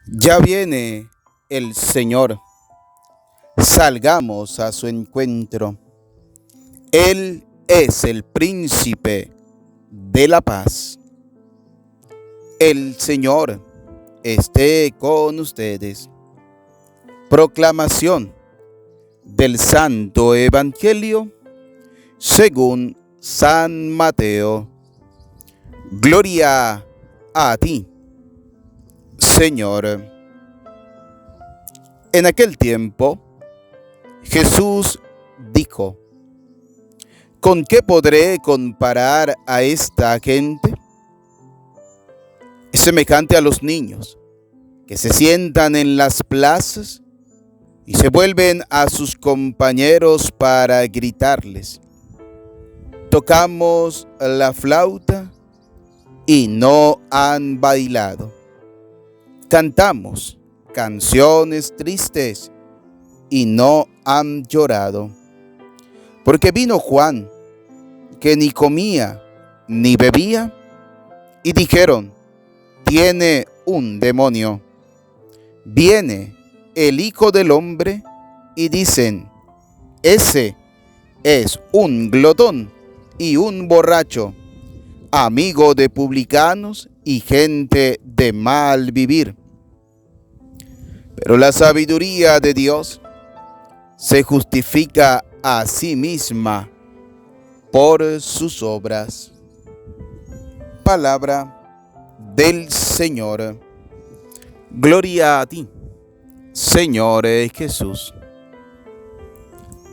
Ya viene el Señor, salgamos a su encuentro. Él es el príncipe de la paz. El Señor esté con ustedes. Proclamación del Santo Evangelio según San Mateo. Gloria a ti, Señor. En aquel tiempo, Jesús dijo: ¿con qué podré comparar a esta gente? Es semejante a los niños que se sientan en las plazas y se vuelven a sus compañeros para gritarles: tocamos la flauta y no han bailado. Cantamos canciones tristes y no han llorado. Porque vino Juan, que ni comía ni bebía, y dijeron: tiene un demonio. Viene el Hijo del Hombre y dicen: ese es un glotón y un borracho, amigo de publicanos y gente de mal vivir. Pero la sabiduría de Dios se justifica a sí misma por sus obras. Palabra del Señor. Gloria a ti, Señor Jesús.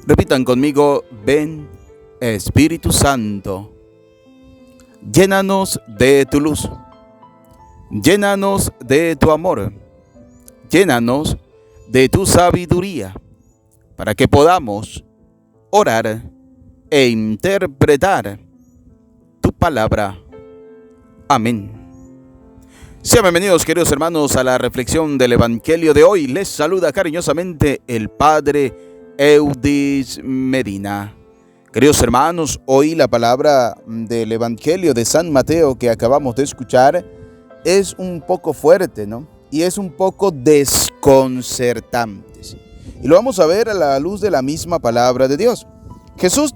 Repitan conmigo: ven, Espíritu Santo. Llénanos de tu luz, llénanos de tu amor, llénanos de tu sabiduría, para que podamos orar e interpretar tu palabra. Amén. Sean bienvenidos, queridos hermanos, a la reflexión del Evangelio de hoy. Les saluda cariñosamente el Padre Eudis Medina. Queridos hermanos, hoy la palabra del Evangelio de San Mateo que acabamos de escuchar es un poco fuerte, ¿no? Y es un poco desconcertante. Y lo vamos a ver a la luz de la misma palabra de Dios. Jesús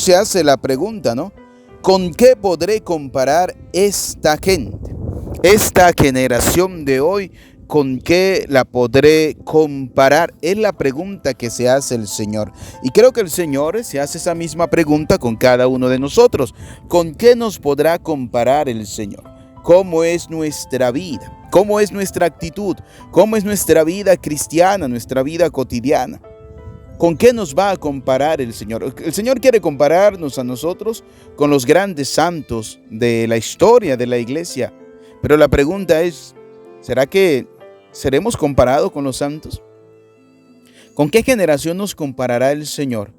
se hace la pregunta, ¿no? ¿Con qué podré comparar esta gente? Esta generación de hoy, ¿con qué la podré comparar? Es la pregunta que se hace el Señor. Y creo que el Señor se hace esa misma pregunta con cada uno de nosotros. ¿Con qué nos podrá comparar el Señor? ¿Cómo es nuestra vida? ¿Cómo es nuestra actitud? ¿Cómo es nuestra vida cristiana, nuestra vida cotidiana? ¿Con qué nos va a comparar el Señor? El Señor quiere compararnos a nosotros con los grandes santos de la historia de la iglesia. Pero la pregunta es, ¿será que seremos comparados con los santos? ¿Con qué generación nos comparará el Señor?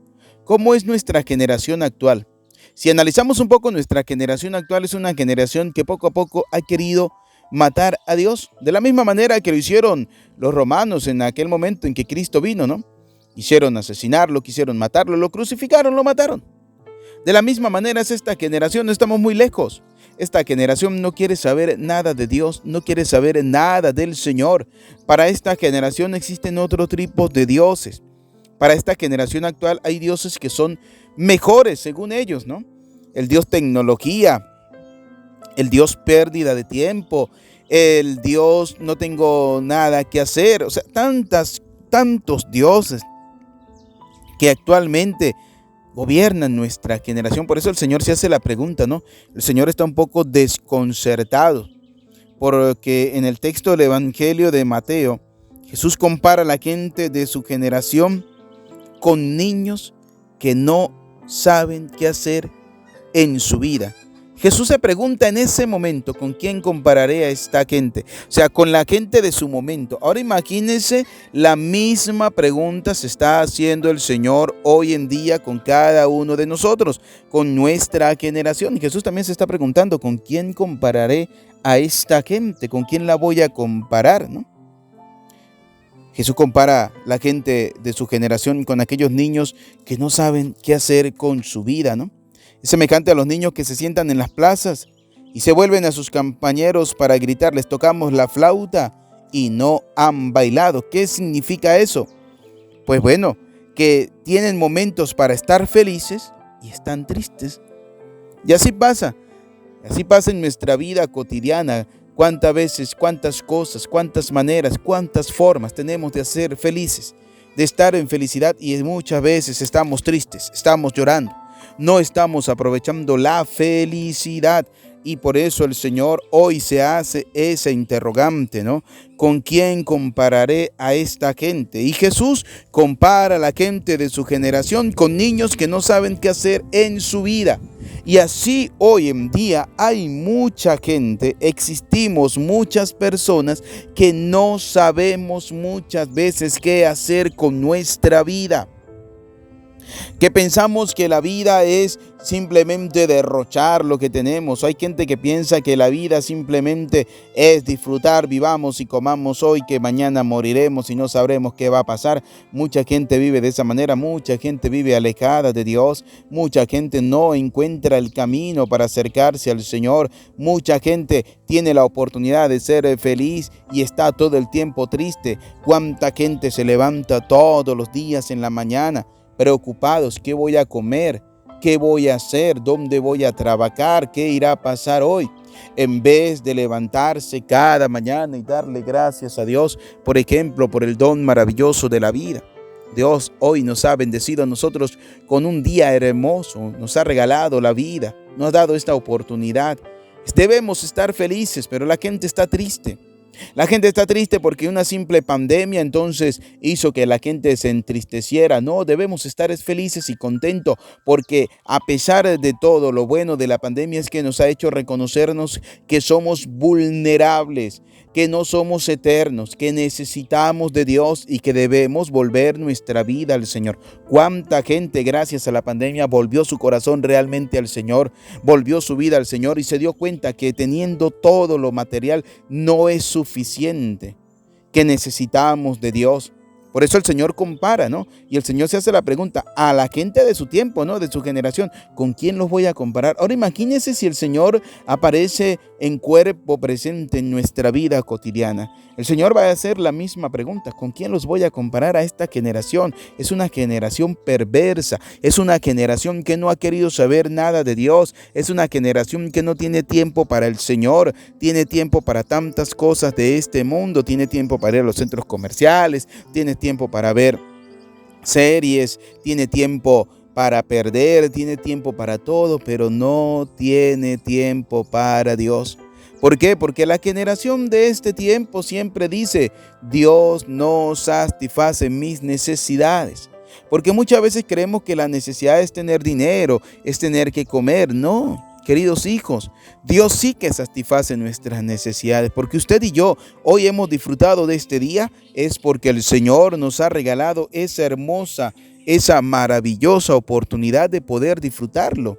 ¿Cómo es nuestra generación actual? Si analizamos un poco, nuestra generación actual es una generación que poco a poco ha querido matar a Dios, de la misma manera que lo hicieron los romanos en aquel momento en que Cristo vino, ¿no? Quisieron asesinarlo, quisieron matarlo, lo crucificaron, lo mataron. De la misma manera es esta generación, no estamos muy lejos. Esta generación no quiere saber nada de Dios, no quiere saber nada del Señor. Para esta generación existen otro tipo de dioses. Para esta generación actual hay dioses que son mejores según ellos, ¿no? El Dios tecnología, el Dios pérdida de tiempo, el Dios no tengo nada que hacer. O sea, tantos dioses que actualmente gobiernan nuestra generación. Por eso el Señor se hace la pregunta, ¿no? El Señor está un poco desconcertado, porque en el texto del Evangelio de Mateo, Jesús compara a la gente de su generación con niños que no saben qué hacer en su vida. Jesús se pregunta en ese momento: ¿con quién compararé a esta gente? O sea, con la gente de su momento. Ahora imagínense, la misma pregunta se está haciendo el Señor hoy en día con cada uno de nosotros, con nuestra generación. Jesús también se está preguntando: ¿con quién compararé a esta gente? ¿Con quién la voy a comparar, no? Jesús compara la gente de su generación con aquellos niños que no saben qué hacer con su vida, ¿no? Es semejante a los niños que se sientan en las plazas y se vuelven a sus compañeros para gritarles: tocamos la flauta y no han bailado. ¿Qué significa eso? Pues bueno, que tienen momentos para estar felices y están tristes. Y así pasa en nuestra vida cotidiana. Cuántas veces, cuántas cosas, cuántas maneras, cuántas formas tenemos de ser felices, de estar en felicidad, y muchas veces estamos tristes, estamos llorando, no estamos aprovechando la felicidad. Y por eso el Señor hoy se hace esa interrogante, ¿no? ¿Con quién compararé a esta gente? Y Jesús compara a la gente de su generación con niños que no saben qué hacer en su vida. Y así hoy en día hay mucha gente, existimos muchas personas que no sabemos muchas veces qué hacer con nuestra vida. Que pensamos que la vida es simplemente derrochar lo que tenemos. Hay gente que piensa que la vida simplemente es disfrutar, vivamos y comamos hoy, que mañana moriremos y no sabremos qué va a pasar. Mucha gente vive de esa manera, mucha gente vive alejada de Dios, mucha gente no encuentra el camino para acercarse al Señor, mucha gente tiene la oportunidad de ser feliz y está todo el tiempo triste. ¿Cuánta gente se levanta todos los días en la mañana preocupados? ¿Qué voy a comer? ¿Qué voy a hacer? ¿Dónde voy a trabajar? ¿Qué irá a pasar hoy? En vez de levantarse cada mañana y darle gracias a Dios, por ejemplo, por el don maravilloso de la vida. Dios hoy nos ha bendecido a nosotros con un día hermoso, nos ha regalado la vida, nos ha dado esta oportunidad. Debemos estar felices, pero la gente está triste. La gente está triste porque una simple pandemia entonces hizo que la gente se entristeciera. No, debemos estar felices y contentos porque a pesar de todo, lo bueno de la pandemia es que nos ha hecho reconocernos que somos vulnerables, que no somos eternos, que necesitamos de Dios y que debemos volver nuestra vida al Señor. ¿Cuánta gente gracias a la pandemia volvió su corazón realmente al Señor, volvió su vida al Señor y se dio cuenta que teniendo todo lo material no es suficiente, que necesitamos de Dios? Por eso el Señor compara, ¿no? Y el Señor se hace la pregunta a la gente de su tiempo, ¿no? De su generación, ¿con quién los voy a comparar? Ahora imagínense si el Señor aparece en cuerpo presente en nuestra vida cotidiana. El Señor va a hacer la misma pregunta, ¿con quién los voy a comparar a esta generación? Es una generación perversa, es una generación que no ha querido saber nada de Dios, es una generación que no tiene tiempo para el Señor, tiene tiempo para tantas cosas de este mundo, tiene tiempo para ir a los centros comerciales, tiene tiempo para ver series, tiene tiempo para perder, tiene tiempo para todo, pero no tiene tiempo para Dios. ¿Por qué? Porque la generación de este tiempo siempre dice, Dios no satisface mis necesidades. Porque muchas veces creemos que la necesidad es tener dinero, es tener que comer. No, queridos hijos, Dios sí que satisface nuestras necesidades. Porque usted y yo hoy hemos disfrutado de este día, es porque el Señor nos ha regalado esa hermosa, esa maravillosa oportunidad de poder disfrutarlo.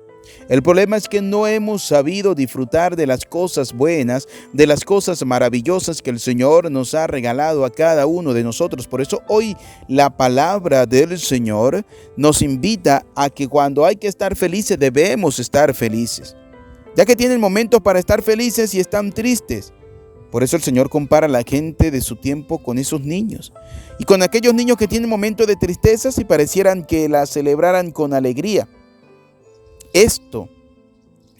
El problema es que no hemos sabido disfrutar de las cosas buenas, de las cosas maravillosas que el Señor nos ha regalado a cada uno de nosotros. Por eso hoy la palabra del Señor nos invita a que cuando hay que estar felices, debemos estar felices. Ya que tienen momentos para estar felices y están tristes. Por eso el Señor compara a la gente de su tiempo con esos niños. Y con aquellos niños que tienen momentos de tristeza y parecieran que la celebraran con alegría. Esto,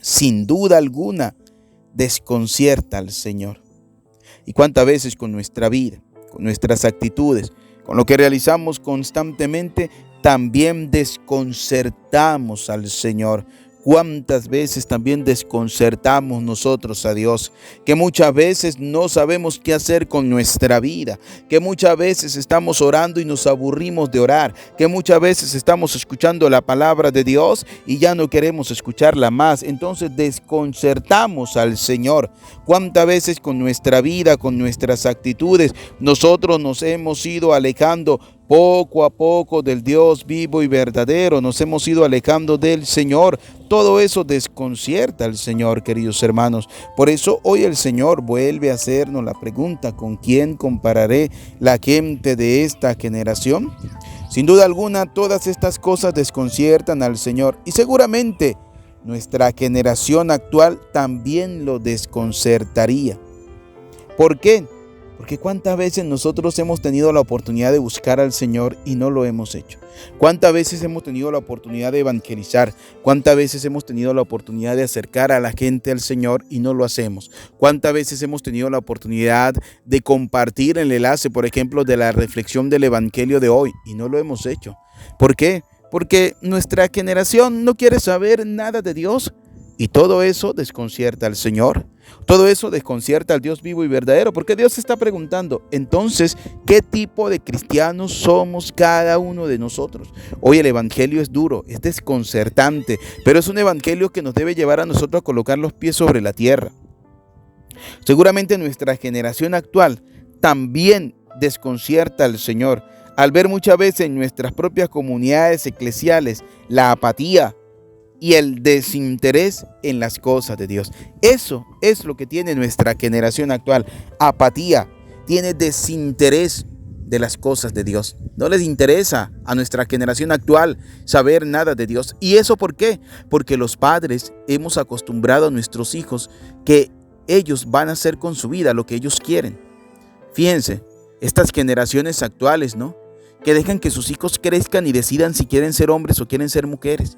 sin duda alguna, desconcierta al Señor. ¿Y cuántas veces con nuestra vida, con nuestras actitudes, con lo que realizamos constantemente, también desconcertamos al Señor? ¿Cuántas veces también desconcertamos nosotros a Dios? Que muchas veces no sabemos qué hacer con nuestra vida, que muchas veces estamos orando y nos aburrimos de orar, que muchas veces estamos escuchando la palabra de Dios y ya no queremos escucharla más. Entonces desconcertamos al Señor. ¿Cuántas veces con nuestra vida, con nuestras actitudes, nosotros nos hemos ido alejando poco a poco del Dios vivo y verdadero? Nos hemos ido alejando del Señor. Todo eso desconcierta al Señor, queridos hermanos. Por eso hoy el Señor vuelve a hacernos la pregunta, ¿con quién compararé la gente de esta generación? Sin duda alguna, todas estas cosas desconciertan al Señor y seguramente nuestra generación actual también lo desconcertaría. ¿Por qué? Porque cuántas veces nosotros hemos tenido la oportunidad de buscar al Señor y no lo hemos hecho. Cuántas veces hemos tenido la oportunidad de evangelizar. Cuántas veces hemos tenido la oportunidad de acercar a la gente al Señor y no lo hacemos. Cuántas veces hemos tenido la oportunidad de compartir el enlace, por ejemplo, de la reflexión del Evangelio de hoy y no lo hemos hecho. ¿Por qué? Porque nuestra generación no quiere saber nada de Dios y todo eso desconcierta al Señor. Todo eso desconcierta al Dios vivo y verdadero, porque Dios está preguntando, entonces, ¿qué tipo de cristianos somos cada uno de nosotros? Hoy el evangelio es duro, es desconcertante, pero es un evangelio que nos debe llevar a nosotros a colocar los pies sobre la tierra. Seguramente nuestra generación actual también desconcierta al Señor, al ver muchas veces en nuestras propias comunidades eclesiales la apatía y el desinterés en las cosas de Dios. Eso es lo que tiene nuestra generación actual. Apatía, tiene desinterés de las cosas de Dios. No les interesa a nuestra generación actual saber nada de Dios. ¿Y eso por qué? Porque los padres hemos acostumbrado a nuestros hijos que ellos van a hacer con su vida lo que ellos quieren. Fíjense, estas generaciones actuales, ¿no? Que dejan que sus hijos crezcan y decidan si quieren ser hombres o quieren ser mujeres.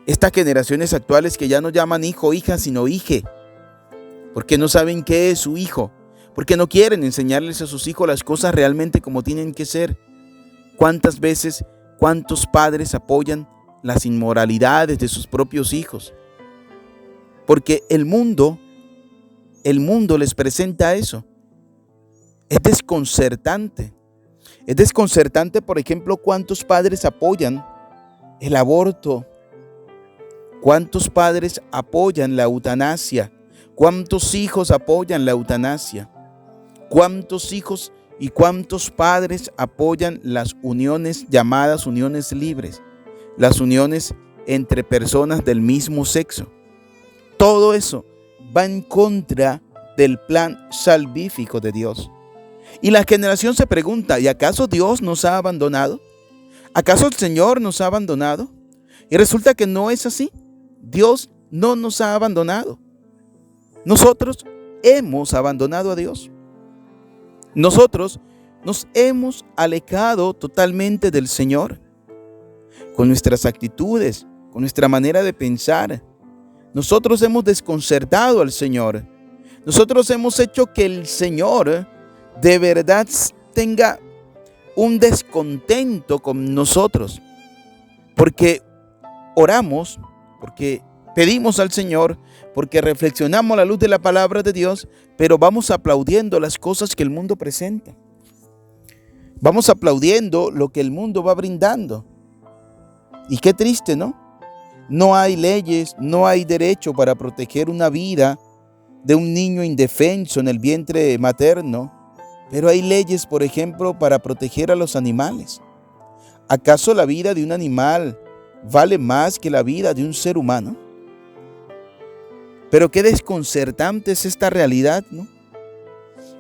Estas generaciones actuales que ya no llaman hijo o hija, sino hije, porque no saben qué es su hijo, porque no quieren enseñarles a sus hijos las cosas realmente como tienen que ser. ¿Cuántas veces, cuántos padres apoyan las inmoralidades de sus propios hijos? Porque el mundo les presenta eso. Es desconcertante. Es desconcertante, por ejemplo, cuántos padres apoyan el aborto. ¿Cuántos padres apoyan la eutanasia? ¿Cuántos hijos apoyan la eutanasia? ¿Cuántos hijos y cuántos padres apoyan las uniones llamadas uniones libres? Las uniones entre personas del mismo sexo. Todo eso va en contra del plan salvífico de Dios. Y la generación se pregunta, ¿y acaso Dios nos ha abandonado? ¿Acaso el Señor nos ha abandonado? Y resulta que no es así. Dios no nos ha abandonado. Nosotros hemos abandonado a Dios. Nosotros nos hemos alejado totalmente del Señor. Con nuestras actitudes, con nuestra manera de pensar. Nosotros hemos desconcertado al Señor. Nosotros hemos hecho que el Señor de verdad tenga un descontento con nosotros. Porque oramos, porque pedimos al Señor, porque reflexionamos a la luz de la palabra de Dios, pero vamos aplaudiendo las cosas que el mundo presenta. Vamos aplaudiendo lo que el mundo va brindando. Y qué triste, ¿no? No hay leyes, no hay derecho para proteger una vida de un niño indefenso en el vientre materno, pero hay leyes, por ejemplo, para proteger a los animales. ¿Acaso la vida de un animal vale más que la vida de un ser humano? Pero qué desconcertante es esta realidad, ¿no?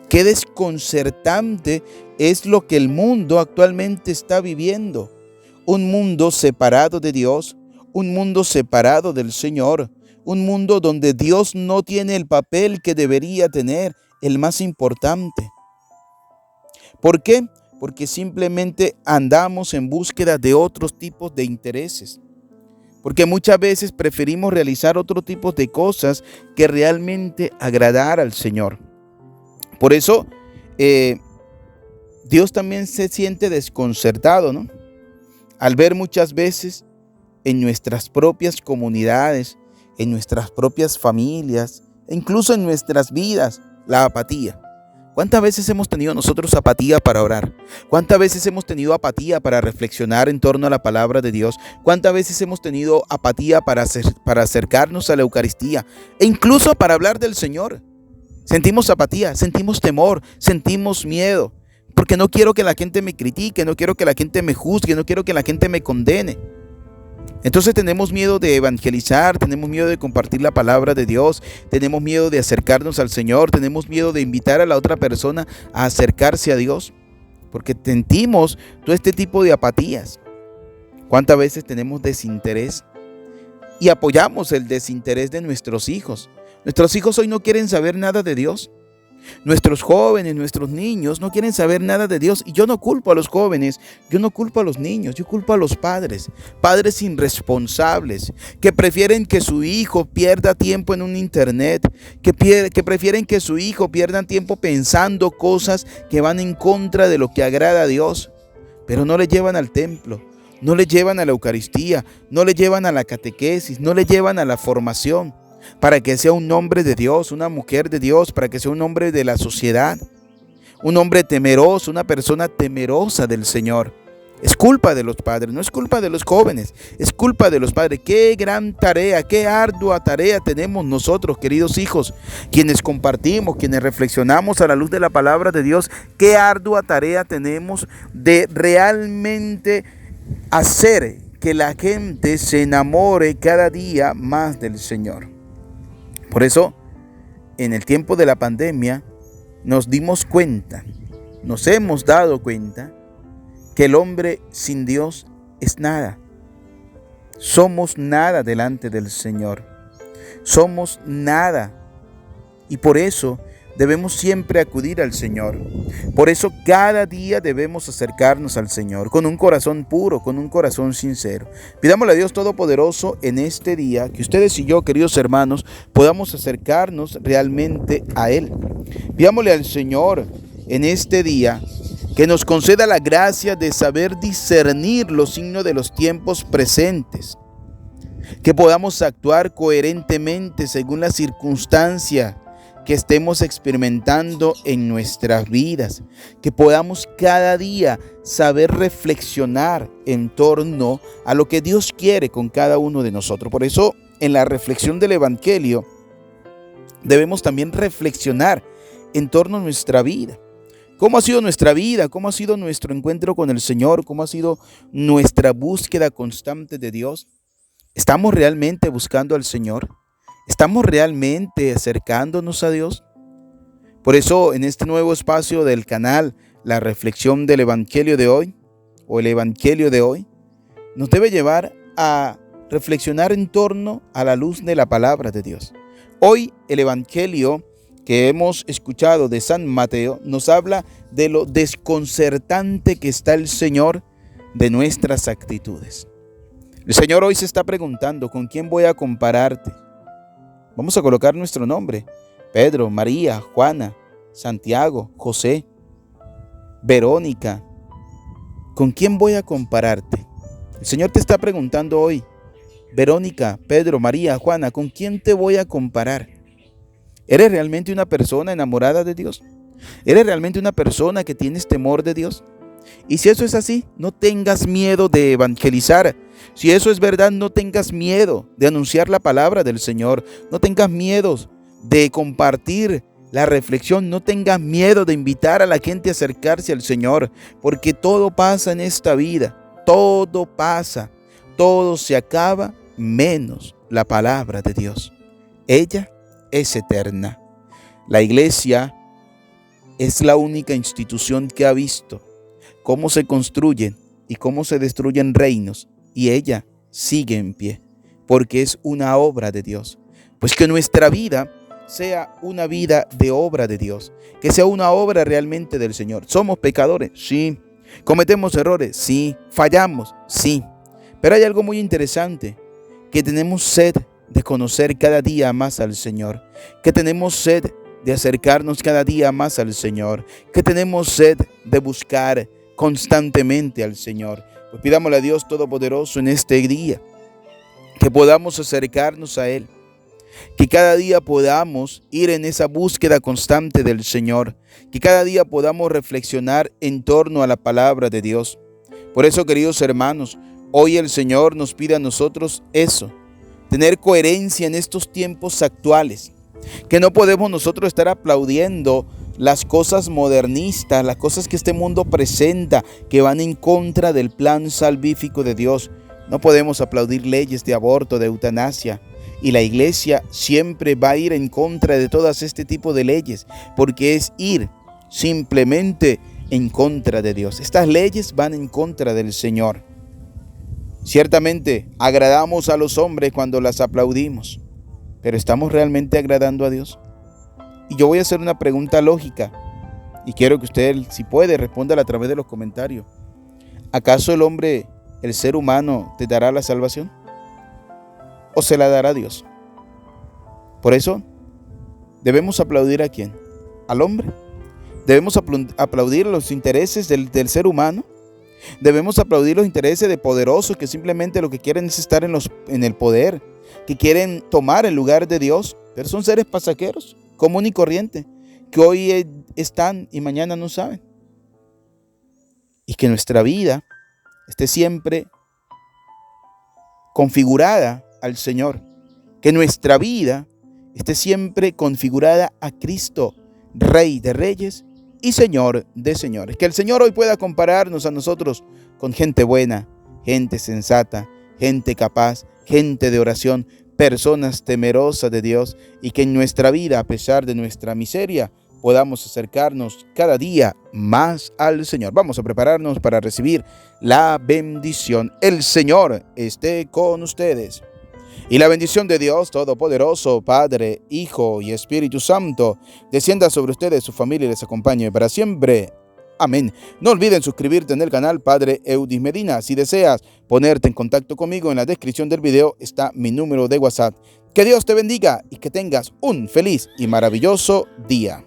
Qué desconcertante es lo que el mundo actualmente está viviendo. Un mundo separado de Dios, un mundo separado del Señor, un mundo donde Dios no tiene el papel que debería tener, el más importante. ¿Por qué? Porque simplemente andamos en búsqueda de otros tipos de intereses. Porque muchas veces preferimos realizar otro tipo de cosas que realmente agradar al Señor. Por eso, Dios también se siente desconcertado, ¿no? Al ver muchas veces en nuestras propias comunidades, en nuestras propias familias, e incluso en nuestras vidas, la apatía. ¿Cuántas veces hemos tenido nosotros apatía para orar? ¿Cuántas veces hemos tenido apatía para reflexionar en torno a la palabra de Dios? ¿Cuántas veces hemos tenido apatía para acercarnos a la Eucaristía? E incluso para hablar del Señor. Sentimos apatía, sentimos temor, sentimos miedo. Porque no quiero que la gente me critique, no quiero que la gente me juzgue, no quiero que la gente me condene. Entonces tenemos miedo de evangelizar, tenemos miedo de compartir la palabra de Dios, tenemos miedo de acercarnos al Señor, tenemos miedo de invitar a la otra persona a acercarse a Dios, porque sentimos todo este tipo de apatías. ¿Cuántas veces tenemos desinterés y apoyamos el desinterés de nuestros hijos? Nuestros hijos hoy no quieren saber nada de Dios. Nuestros jóvenes, nuestros niños no quieren saber nada de Dios. Y yo no culpo a los jóvenes, yo no culpo a los niños, yo culpo a los padres. Padres irresponsables que prefieren que su hijo pierda tiempo en un internet, que prefieren que su hijo pierda tiempo pensando cosas que van en contra de lo que agrada a Dios. Pero no le llevan al templo, no le llevan a la Eucaristía, no le llevan a la catequesis, no le llevan a la formación, para que sea un hombre de Dios, una mujer de Dios, para que sea un hombre de la sociedad, un hombre temeroso, una persona temerosa del Señor. Es culpa de los padres, no es culpa de los jóvenes, es culpa de los padres. Qué gran tarea, qué ardua tarea tenemos nosotros, queridos hijos, quienes compartimos, quienes reflexionamos a la luz de la palabra de Dios. Qué ardua tarea tenemos de realmente hacer que la gente se enamore cada día más del Señor. Por eso, en el tiempo de la pandemia, nos hemos dado cuenta que el hombre sin Dios es nada. Somos nada delante del Señor. Somos nada. Y por eso debemos siempre acudir al Señor. Por eso cada día debemos acercarnos al Señor con un corazón puro, con un corazón sincero. Pidámosle a Dios Todopoderoso en este día que ustedes y yo, queridos hermanos, podamos acercarnos realmente a Él. Pidámosle al Señor en este día que nos conceda la gracia de saber discernir los signos de los tiempos presentes, que podamos actuar coherentemente según la circunstancia que estemos experimentando en nuestras vidas, que podamos cada día saber reflexionar en torno a lo que Dios quiere con cada uno de nosotros. Por eso, en la reflexión del Evangelio, debemos también reflexionar en torno a nuestra vida. ¿Cómo ha sido nuestra vida? ¿Cómo ha sido nuestro encuentro con el Señor? ¿Cómo ha sido nuestra búsqueda constante de Dios? ¿Estamos realmente buscando al Señor? ¿Estamos realmente acercándonos a Dios? Por eso, en este nuevo espacio del canal, la reflexión del Evangelio de hoy, o el Evangelio de hoy, nos debe llevar a reflexionar en torno a la luz de la palabra de Dios. Hoy, el Evangelio que hemos escuchado de San Mateo nos habla de lo desconcertante que está el Señor de nuestras actitudes. El Señor hoy se está preguntando, ¿con quién voy a compararte? Vamos a colocar nuestro nombre: Pedro, María, Juana, Santiago, José, Verónica. ¿Con quién voy a compararte? El Señor te está preguntando hoy: Verónica, Pedro, María, Juana, ¿con quién te voy a comparar? ¿Eres realmente una persona enamorada de Dios? ¿Eres realmente una persona que tienes temor de Dios? Y si eso es así, no tengas miedo de evangelizar. Si eso es verdad, no tengas miedo de anunciar la palabra del Señor. No tengas miedo de compartir la reflexión. No tengas miedo de invitar a la gente a acercarse al Señor. Porque todo pasa en esta vida. Todo pasa. Todo se acaba menos la palabra de Dios. Ella es eterna. La iglesia es la única institución que ha visto cómo se construyen y cómo se destruyen reinos, y ella sigue en pie, porque es una obra de Dios. Pues que nuestra vida sea una vida de obra de Dios, que sea una obra realmente del Señor. ¿Somos pecadores? Sí. ¿Cometemos errores? Sí. ¿Fallamos? Sí. Pero hay algo muy interesante, que tenemos sed de conocer cada día más al Señor, que tenemos sed de acercarnos cada día más al Señor, que tenemos sed de buscar constantemente al Señor. Pues pidámosle a Dios Todopoderoso en este día que podamos acercarnos a Él, que cada día podamos ir en esa búsqueda constante del Señor, que cada día podamos reflexionar en torno a la palabra de Dios. Por eso, queridos hermanos, hoy el Señor nos pide a nosotros eso, tener coherencia en estos tiempos actuales, que no podemos nosotros estar aplaudiendo las cosas modernistas, las cosas que este mundo presenta, que van en contra del plan salvífico de Dios. No podemos aplaudir leyes de aborto, de eutanasia. Y la iglesia siempre va a ir en contra de todas este tipo de leyes, porque es ir simplemente en contra de Dios. Estas leyes van en contra del Señor. Ciertamente agradamos a los hombres cuando las aplaudimos, pero ¿estamos realmente agradando a Dios? Y yo voy a hacer una pregunta lógica y quiero que usted, si puede, respóndala a través de los comentarios. ¿Acaso el hombre, el ser humano, te dará la salvación? ¿O se la dará Dios? Por eso, debemos aplaudir ¿a quién? Al hombre. Debemos aplaudir los intereses del ser humano. Debemos aplaudir los intereses de poderosos que simplemente lo que quieren es estar en el poder, que quieren tomar el lugar de Dios, pero son seres pasajeros, común y corriente, que hoy están y mañana no saben. Y que nuestra vida esté siempre configurada al Señor, que nuestra vida esté siempre configurada a Cristo, Rey de Reyes y Señor de señores. Que el Señor hoy pueda compararnos a nosotros con gente buena, gente sensata, gente capaz, gente de oración, personas temerosas de Dios, y que en nuestra vida, a pesar de nuestra miseria, podamos acercarnos cada día más al Señor. Vamos a prepararnos para recibir la bendición. El Señor esté con ustedes. Y la bendición de Dios Todopoderoso, Padre, Hijo y Espíritu Santo, descienda sobre ustedes, su familia, y les acompañe para siempre. Amén. No olviden suscribirte en el canal Padre Eudis Medina. Si deseas ponerte en contacto conmigo, en la descripción del video está mi número de WhatsApp. Que Dios te bendiga y que tengas un feliz y maravilloso día.